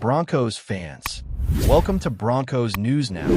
Broncos fans, welcome to Broncos News Now,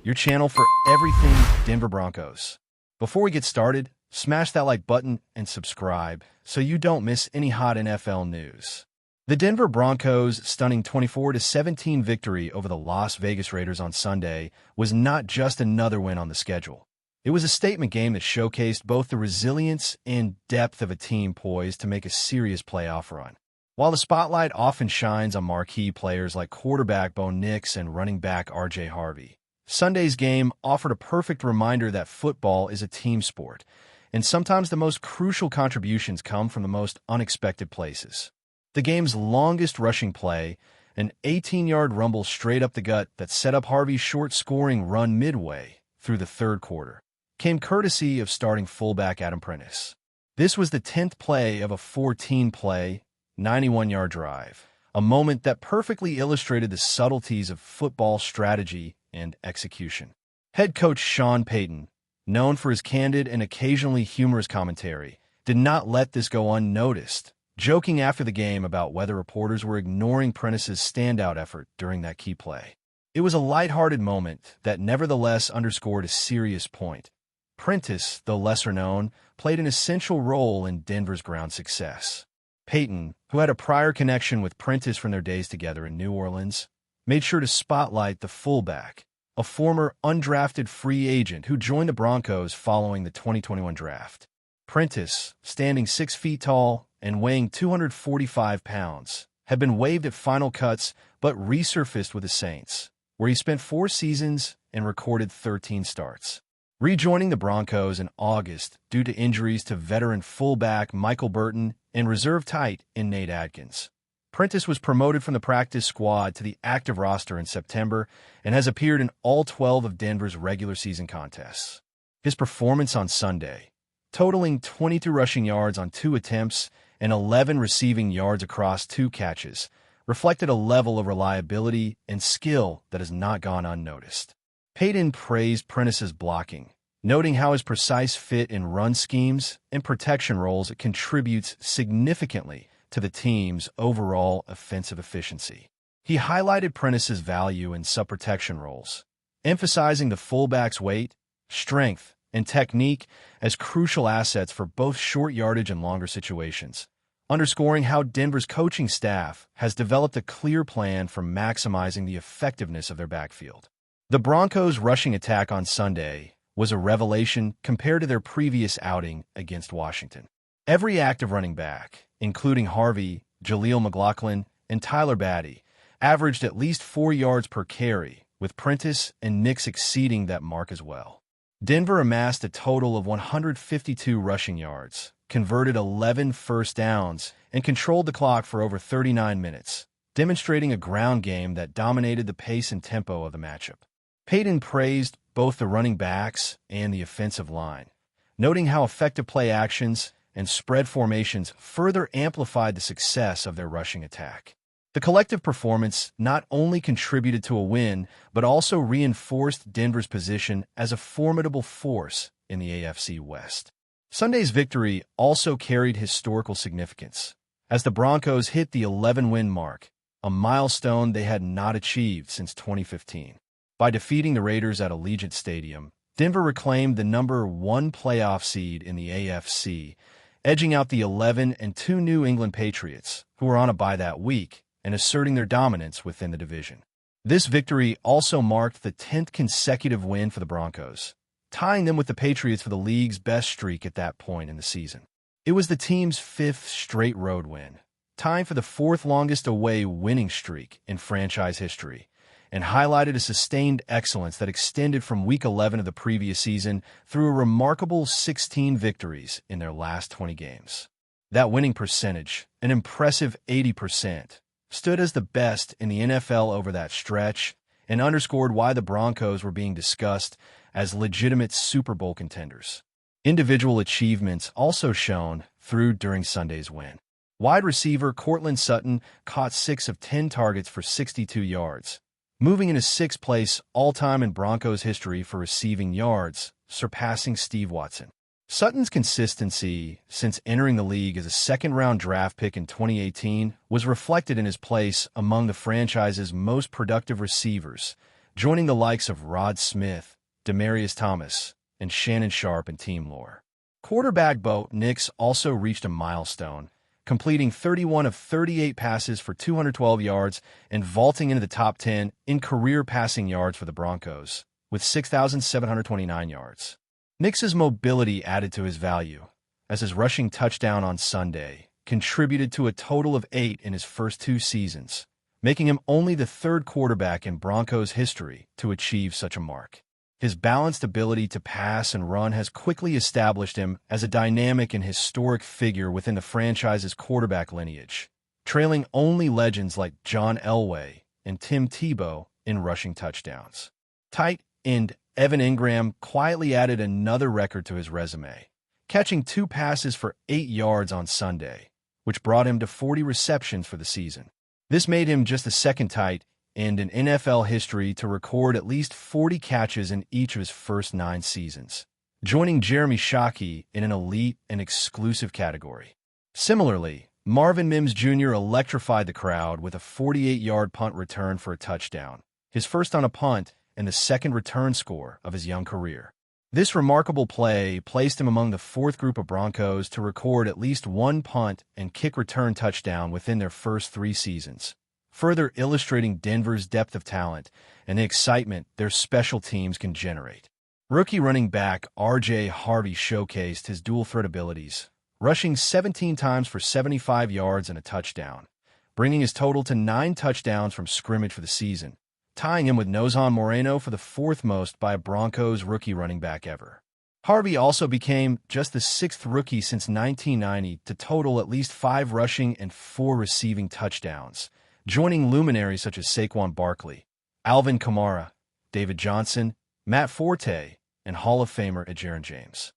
your channel for everything Denver Broncos. Before we get started, smash that like button and subscribe so you don't miss any hot NFL news. The Denver Broncos' stunning 24-17 victory over the Las Vegas Raiders on Sunday was not just another win on the schedule. It was a statement game that showcased both the resilience and depth of a team poised to make a serious playoff run. While the spotlight often shines on marquee players like quarterback Bo Nix and running back R.J. Harvey, Sunday's game offered a perfect reminder that football is a team sport, and sometimes the most crucial contributions come from the most unexpected places. The game's longest rushing play, an 18-yard rumble straight up the gut that set up Harvey's short-scoring run midway through the third quarter, came courtesy of starting fullback Adam Prentice. This was the 10th play of a 14-play, 91-yard drive, a moment that perfectly illustrated the subtleties of football strategy and execution. Head coach Sean Payton, known for his candid and occasionally humorous commentary, did not let this go unnoticed, joking after the game about whether reporters were ignoring Prentice's standout effort during that key play. It was a lighthearted moment that nevertheless underscored a serious point. Prentice, though lesser known, played an essential role in Denver's ground success. Payton, who had a prior connection with Prentice from their days together in New Orleans, made sure to spotlight the fullback, a former undrafted free agent who joined the Broncos following the 2021 draft. Prentice, standing 6 feet tall and weighing 245 pounds, had been waived at final cuts but resurfaced with the Saints, where he spent 4 seasons and recorded 13 starts. Rejoining the Broncos in August due to injuries to veteran fullback Michael Burton and reserve tight in Nate Adkins, Prentice was promoted from the practice squad to the active roster in September and has appeared in all 12 of Denver's regular season contests. His performance on Sunday, totaling 22 rushing yards on 2 attempts and 11 receiving yards across 2 catches, reflected a level of reliability and skill that has not gone unnoticed. Payton praised Prentice's blocking, noting how his precise fit in run schemes and protection roles contributes significantly to the team's overall offensive efficiency. He highlighted Prentice's value in sub-protection roles, emphasizing the fullback's weight, strength, and technique as crucial assets for both short yardage and longer situations, underscoring how Denver's coaching staff has developed a clear plan for maximizing the effectiveness of their backfield. The Broncos' rushing attack on Sunday was a revelation compared to their previous outing against Washington. Every active running back, including Harvey, Jaleel McLaughlin, and Tyler Batty, averaged at least 4 yards per carry, with Prentice and Nix exceeding that mark as well. Denver amassed a total of 152 rushing yards, converted 11 first downs, and controlled the clock for over 39 minutes, demonstrating a ground game that dominated the pace and tempo of the matchup. Payton praised both the running backs and the offensive line, noting how effective play actions and spread formations further amplified the success of their rushing attack. The collective performance not only contributed to a win, but also reinforced Denver's position as a formidable force in the AFC West. Sunday's victory also carried historical significance, as the Broncos hit the 11-win mark, a milestone they had not achieved since 2015. By defeating the Raiders at Allegiant Stadium, Denver reclaimed the number 1 playoff seed in the AFC, edging out the 11 and 2 New England Patriots, who were on a bye that week, and asserting their dominance within the division. This victory also marked the 10th consecutive win for the Broncos, tying them with the Patriots for the league's best streak at that point in the season. It was the team's 5th straight road win, tying for the 4th longest away winning streak in franchise history, and highlighted a sustained excellence that extended from Week 11 of the previous season through a remarkable 16 victories in their last 20 games. That winning percentage, an impressive 80%, stood as the best in the NFL over that stretch and underscored why the Broncos were being discussed as legitimate Super Bowl contenders. Individual achievements also shone through during Sunday's win. Wide receiver Courtland Sutton caught 6 of 10 targets for 62 yards, moving into 6th place all-time in Broncos history for receiving yards, surpassing Steve Watson. Sutton's consistency since entering the league as a second-round draft pick in 2018 was reflected in his place among the franchise's most productive receivers, joining the likes of Rod Smith, Demaryius Thomas, and Shannon Sharpe in team lore. Quarterback Bo Nix also reached a milestone, completing 31 of 38 passes for 212 yards and vaulting into the top 10 in career passing yards for the Broncos, with 6,729 yards. Nix's mobility added to his value, as his rushing touchdown on Sunday contributed to a total of 8 in his first 2 seasons, making him only the third quarterback in Broncos history to achieve such a mark. His balanced ability to pass and run has quickly established him as a dynamic and historic figure within the franchise's quarterback lineage, trailing only legends like John Elway and Tim Tebow in rushing touchdowns. Tight end Evan Engram quietly added another record to his resume, catching 2 passes for 8 yards on Sunday, which brought him to 40 receptions for the season. This made him just the second tight end in NFL history to record at least 40 catches in each of his first 9 seasons, joining Jeremy Shockey in an elite and exclusive category. Similarly, Marvin Mims Jr. electrified the crowd with a 48-yard punt return for a touchdown, his first on a punt and the second return score of his young career. This remarkable play placed him among the 4th group of Broncos to record at least 1 punt and kick return touchdown within their first 3 seasons, further illustrating Denver's depth of talent and the excitement their special teams can generate. Rookie running back R.J. Harvey showcased his dual-threat abilities, rushing 17 times for 75 yards and a touchdown, bringing his total to 9 touchdowns from scrimmage for the season, tying him with Nozhan Moreno for the 4th most by a Broncos rookie running back ever. Harvey also became just the 6th rookie since 1990 to total at least 5 rushing and 4 receiving touchdowns, joining luminaries such as Saquon Barkley, Alvin Kamara, David Johnson, Matt Forte, and Hall of Famer Adrian James.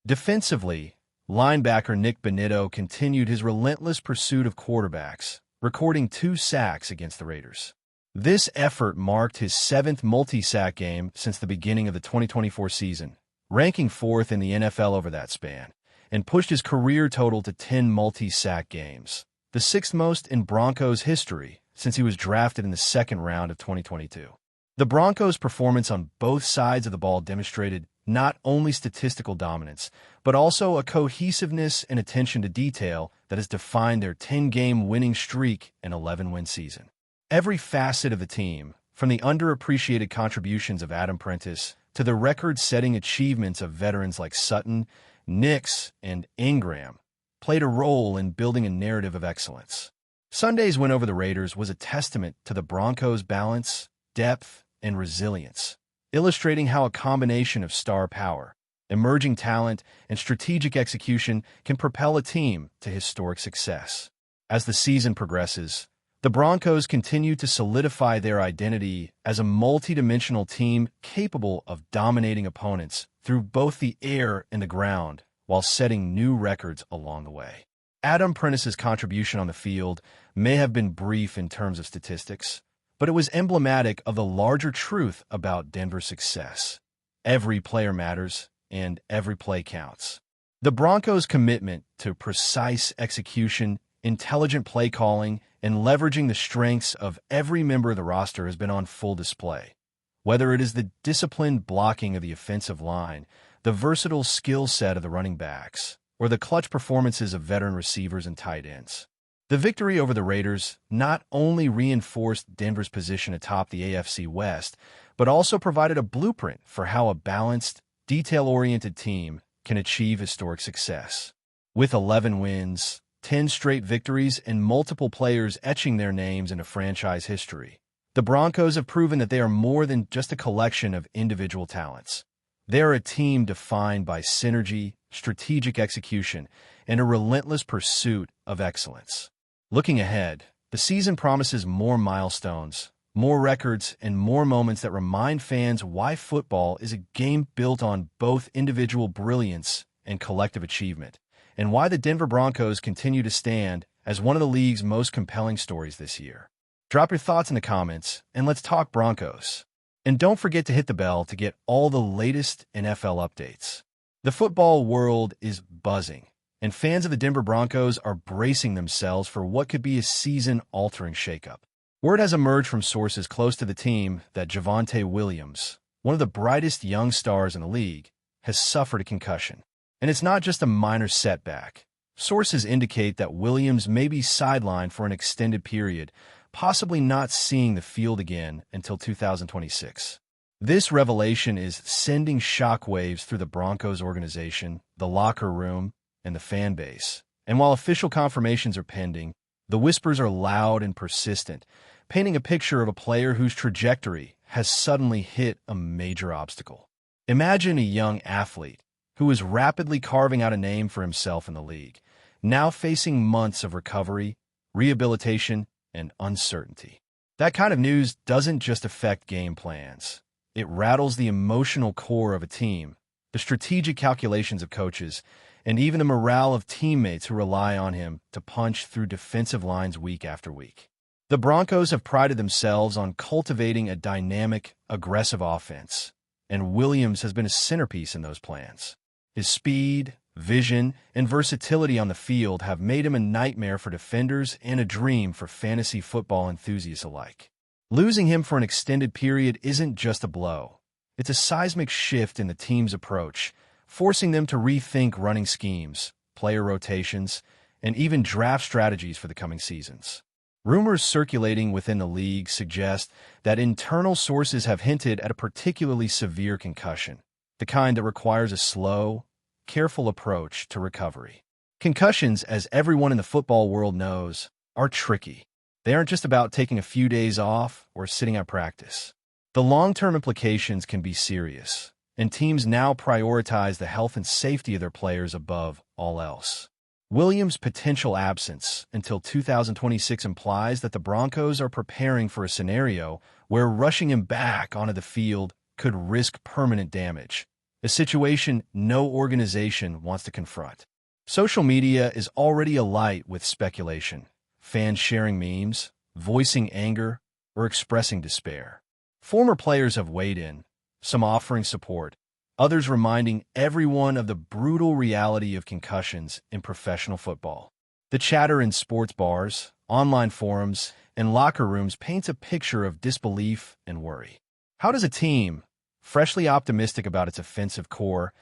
Defensively, linebacker Nick Benito continued his relentless pursuit of quarterbacks, recording 2 sacks against the Raiders. This effort marked his 7th multi-sack game since the beginning of the 2024 season, ranking 4th in the NFL over that span, and pushed his career total to 10 multi-sack games, the 6th most in Broncos history since he was drafted in the 2nd round of 2022. The Broncos' performance on both sides of the ball demonstrated not only statistical dominance, but also a cohesiveness and attention to detail that has defined their 10-game winning streak and 11-win season. Every facet of the team, from the underappreciated contributions of Adam Prentice to the record-setting achievements of veterans like Sutton, Nix, and Engram, played a role in building a narrative of excellence. Sunday's win over the Raiders was a testament to the Broncos' balance, depth, and resilience, illustrating how a combination of star power, emerging talent, and strategic execution can propel a team to historic success. As the season progresses, the Broncos continue to solidify their identity as a multidimensional team capable of dominating opponents through both the air and the ground while setting new records along the way. Adam Prentice's contribution on the field may have been brief in terms of statistics, but it was emblematic of the larger truth about Denver's success. Every player matters, and every play counts. The Broncos' commitment to precise execution, intelligent play calling, and leveraging the strengths of every member of the roster has been on full display. Whether it is the disciplined blocking of the offensive line, the versatile skill set of the running backs, or the clutch performances of veteran receivers and tight ends. The victory over the Raiders not only reinforced Denver's position atop the AFC West, but also provided a blueprint for how a balanced, detail-oriented team can achieve historic success. With 11 wins, 10 straight victories, and multiple players etching their names into franchise history, the Broncos have proven that they are more than just a collection of individual talents. They are a team defined by synergy, strategic execution, and a relentless pursuit of excellence. Looking ahead, the season promises more milestones, more records, and more moments that remind fans why football is a game built on both individual brilliance and collective achievement, and why the Denver Broncos continue to stand as one of the league's most compelling stories this year. Drop your thoughts in the comments, and let's talk Broncos. And don't forget to hit the bell to get all the latest NFL updates. The football world is buzzing, and fans of the Denver Broncos are bracing themselves for what could be a season-altering shakeup. Word has emerged from sources close to the team that Javonte Williams, one of the brightest young stars in the league, has suffered a concussion. And it's not just a minor setback. Sources indicate that Williams may be sidelined for an extended period, possibly not seeing the field again until 2026. This revelation is sending shockwaves through the Broncos organization, the locker room, and the fan base. And while official confirmations are pending, the whispers are loud and persistent, painting a picture of a player whose trajectory has suddenly hit a major obstacle. Imagine a young athlete who is rapidly carving out a name for himself in the league, now facing months of recovery, rehabilitation, and uncertainty. That kind of news doesn't just affect game plans. It rattles the emotional core of a team, the strategic calculations of coaches, and even the morale of teammates who rely on him to punch through defensive lines week after week. The Broncos have prided themselves on cultivating a dynamic, aggressive offense, and Williams has been a centerpiece in those plans. His speed, vision, and versatility on the field have made him a nightmare for defenders and a dream for fantasy football enthusiasts alike. Losing him for an extended period isn't just a blow. It's a seismic shift in the team's approach, forcing them to rethink running schemes, player rotations, and even draft strategies for the coming seasons. Rumors circulating within the league suggest that internal sources have hinted at a particularly severe concussion, the kind that requires a slow, careful approach to recovery. Concussions, as everyone in the football world knows, are tricky. They aren't just about taking a few days off or sitting out practice. The long-term implications can be serious, and teams now prioritize the health and safety of their players above all else. Williams' potential absence until 2026 implies that the Broncos are preparing for a scenario where rushing him back onto the field could risk permanent damage, a situation no organization wants to confront. Social media is already alight with speculation, fans sharing memes, voicing anger, or expressing despair. Former players have weighed in, some offering support, others reminding everyone of the brutal reality of concussions in professional football. The chatter in sports bars, online forums, and locker rooms paints a picture of disbelief and worry. How does a team, freshly optimistic about its offensive core,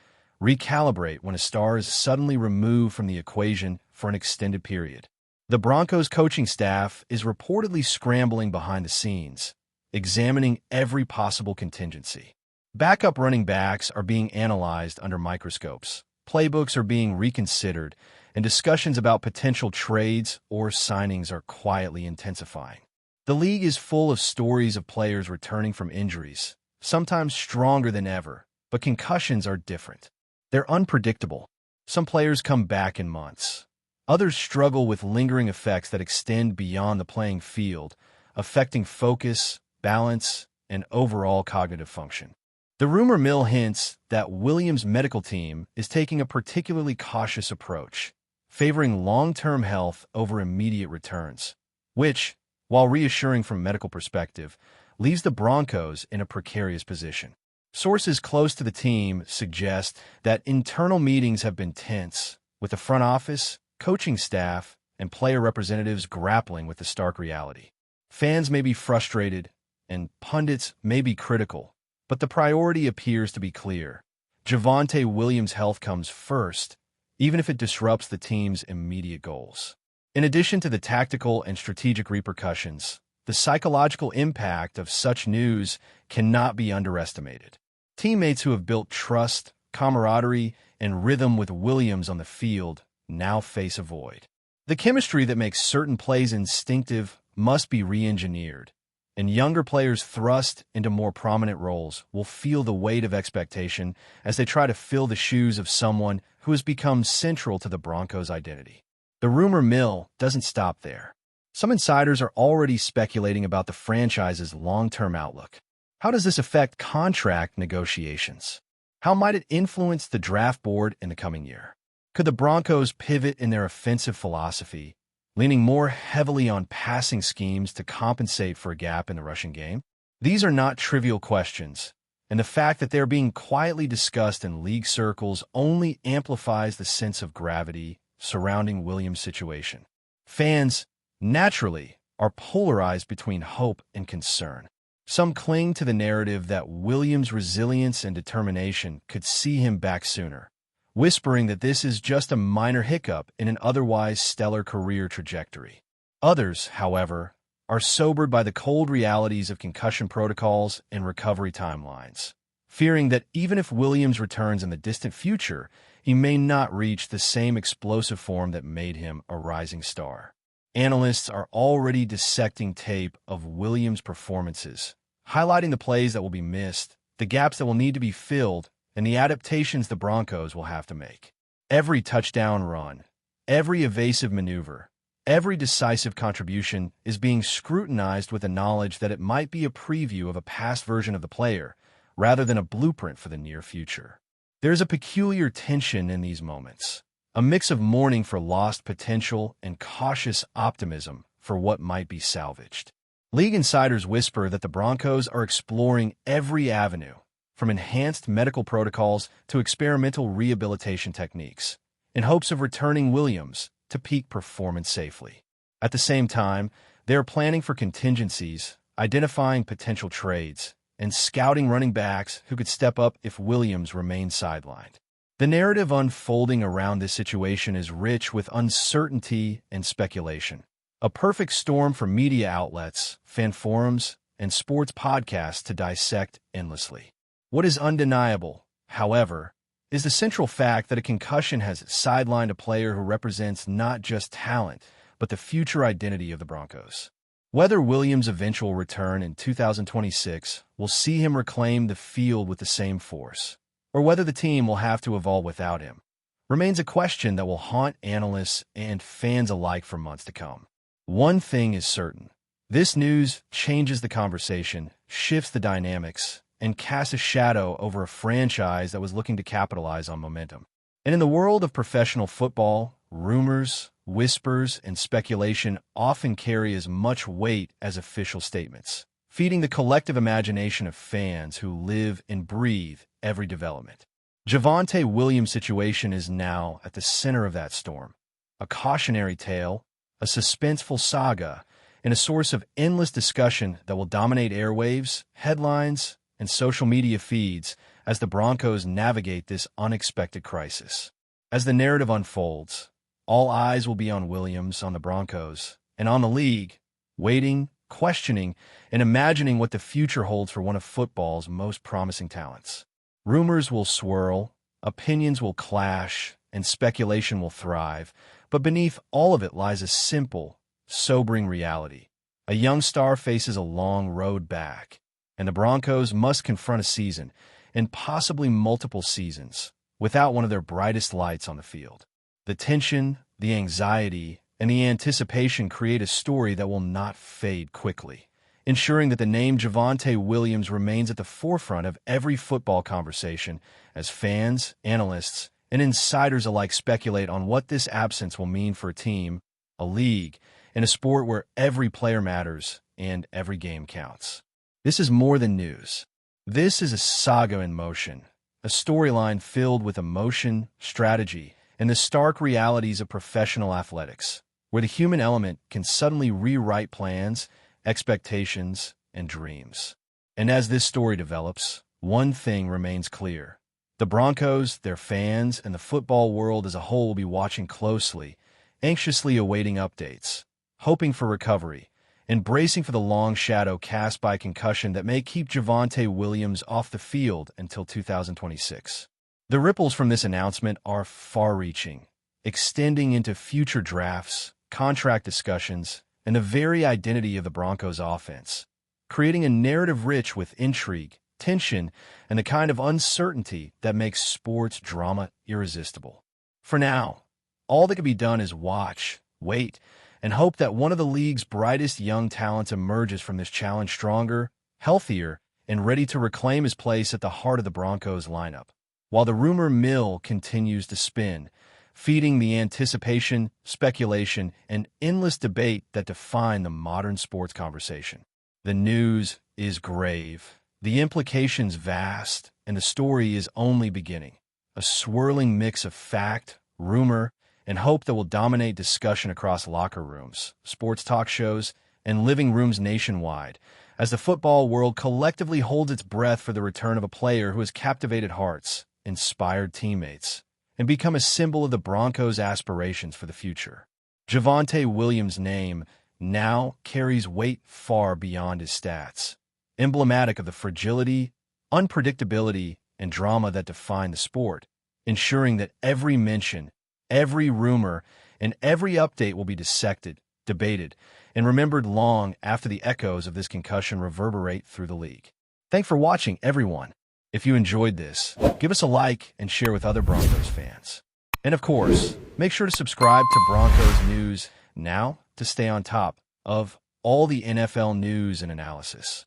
recalibrate when a star is suddenly removed from the equation for an extended period? The Broncos coaching staff is reportedly scrambling behind the scenes, examining every possible contingency. Backup running backs are being analyzed under microscopes, playbooks are being reconsidered, and discussions about potential trades or signings are quietly intensifying. The league is full of stories of players returning from injuries, sometimes stronger than ever, but concussions are different. They're unpredictable. Some players come back in months. Others struggle with lingering effects that extend beyond the playing field, affecting focus, balance, and overall cognitive function. The rumor mill hints that Williams' medical team is taking a particularly cautious approach, favoring long-term health over immediate returns, which, while reassuring from a medical perspective, leaves the Broncos in a precarious position. Sources close to the team suggest that internal meetings have been tense, with the front office, coaching staff, and player representatives grappling with the stark reality. Fans may be frustrated, and pundits may be critical, but the priority appears to be clear. Javonte Williams' health comes first, even if it disrupts the team's immediate goals. In addition to the tactical and strategic repercussions, the psychological impact of such news cannot be underestimated. Teammates who have built trust, camaraderie, and rhythm with Williams on the field now face a void. The chemistry that makes certain plays instinctive must be re-engineered, and younger players thrust into more prominent roles will feel the weight of expectation as they try to fill the shoes of someone who has become central to the Broncos' identity. The rumor mill doesn't stop there. Some insiders are already speculating about the franchise's long-term outlook. How does this affect contract negotiations? How might it influence the draft board in the coming year? Could the Broncos pivot in their offensive philosophy, leaning more heavily on passing schemes to compensate for a gap in the rushing game? These are not trivial questions, and the fact that they're being quietly discussed in league circles only amplifies the sense of gravity surrounding Williams' situation. Fans, naturally, are polarized between hope and concern. Some cling to the narrative that Williams' resilience and determination could see him back sooner, whispering that this is just a minor hiccup in an otherwise stellar career trajectory. Others, however, are sobered by the cold realities of concussion protocols and recovery timelines, fearing that even if Williams returns in the distant future, he may not reach the same explosive form that made him a rising star. Analysts are already dissecting tape of Williams' performances, highlighting the plays that will be missed, the gaps that will need to be filled, and the adaptations the Broncos will have to make. Every touchdown run, every evasive maneuver, every decisive contribution is being scrutinized with the knowledge that it might be a preview of a past version of the player, rather than a blueprint for the near future. There's a peculiar tension in these moments, a mix of mourning for lost potential and cautious optimism for what might be salvaged. League insiders whisper that the Broncos are exploring every avenue, from enhanced medical protocols to experimental rehabilitation techniques, in hopes of returning Williams to peak performance safely. At the same time, they are planning for contingencies, identifying potential trades, and scouting running backs who could step up if Williams remains sidelined. The narrative unfolding around this situation is rich with uncertainty and speculation, a perfect storm for media outlets, fan forums, and sports podcasts to dissect endlessly. What is undeniable, however, is the central fact that a concussion has sidelined a player who represents not just talent, but the future identity of the Broncos. Whether Williams' eventual return in 2026 will see him reclaim the field with the same force, or whether the team will have to evolve without him, remains a question that will haunt analysts and fans alike for months to come. One thing is certain. This news changes the conversation, shifts the dynamics, and casts a shadow over a franchise that was looking to capitalize on momentum. And in the world of professional football, rumors, whispers, and speculation often carry as much weight as official statements, feeding the collective imagination of fans who live and breathe every development. Javonte Williams' situation is now at the center of that storm, a cautionary tale, a suspenseful saga, and a source of endless discussion that will dominate airwaves, headlines, and social media feeds as the Broncos navigate this unexpected crisis. As the narrative unfolds, all eyes will be on Williams, on the Broncos, and on the league, waiting, questioning, and imagining what the future holds for one of football's most promising talents. Rumors will swirl, opinions will clash, and speculation will thrive, but beneath all of it lies a simple, sobering reality. A young star faces a long road back, and the Broncos must confront a season, and possibly multiple seasons, without one of their brightest lights on the field. The tension, the anxiety, and the anticipation create a story that will not fade quickly, ensuring that the name Javonte Williams remains at the forefront of every football conversation as fans, analysts, and insiders alike speculate on what this absence will mean for a team, a league, and a sport where every player matters and every game counts. This is more than news. This is a saga in motion, a storyline filled with emotion, strategy, and the stark realities of professional athletics, where the human element can suddenly rewrite plans, expectations, and dreams. And as this story develops, one thing remains clear. The Broncos, their fans, and the football world as a whole will be watching closely, anxiously awaiting updates, hoping for recovery, and bracing for the long shadow cast by concussion that may keep Javonte Williams off the field until 2026. The ripples from this announcement are far-reaching, extending into future drafts, contract discussions, and the very identity of the Broncos' offense, creating a narrative rich with intrigue, tension, and the kind of uncertainty that makes sports drama irresistible. For now, all that can be done is watch, wait, and hope that one of the league's brightest young talents emerges from this challenge stronger, healthier, and ready to reclaim his place at the heart of the Broncos lineup. While the rumor mill continues to spin, feeding the anticipation, speculation, and endless debate that define the modern sports conversation. The news is grave. The implications vast, and the story is only beginning. A swirling mix of fact, rumor, and hope that will dominate discussion across locker rooms, sports talk shows, and living rooms nationwide, as the football world collectively holds its breath for the return of a player who has captivated hearts, inspired teammates, and become a symbol of the Broncos' aspirations for the future. Javonte Williams' name now carries weight far beyond his stats, emblematic of the fragility, unpredictability, and drama that define the sport, ensuring that every mention, every rumor, and every update will be dissected, debated, and remembered long after the echoes of this concussion reverberate through the league. Thanks for watching, everyone. If you enjoyed this, give us a like and share with other Broncos fans. And of course, make sure to subscribe to Broncos News Now to stay on top of all the NFL news and analysis.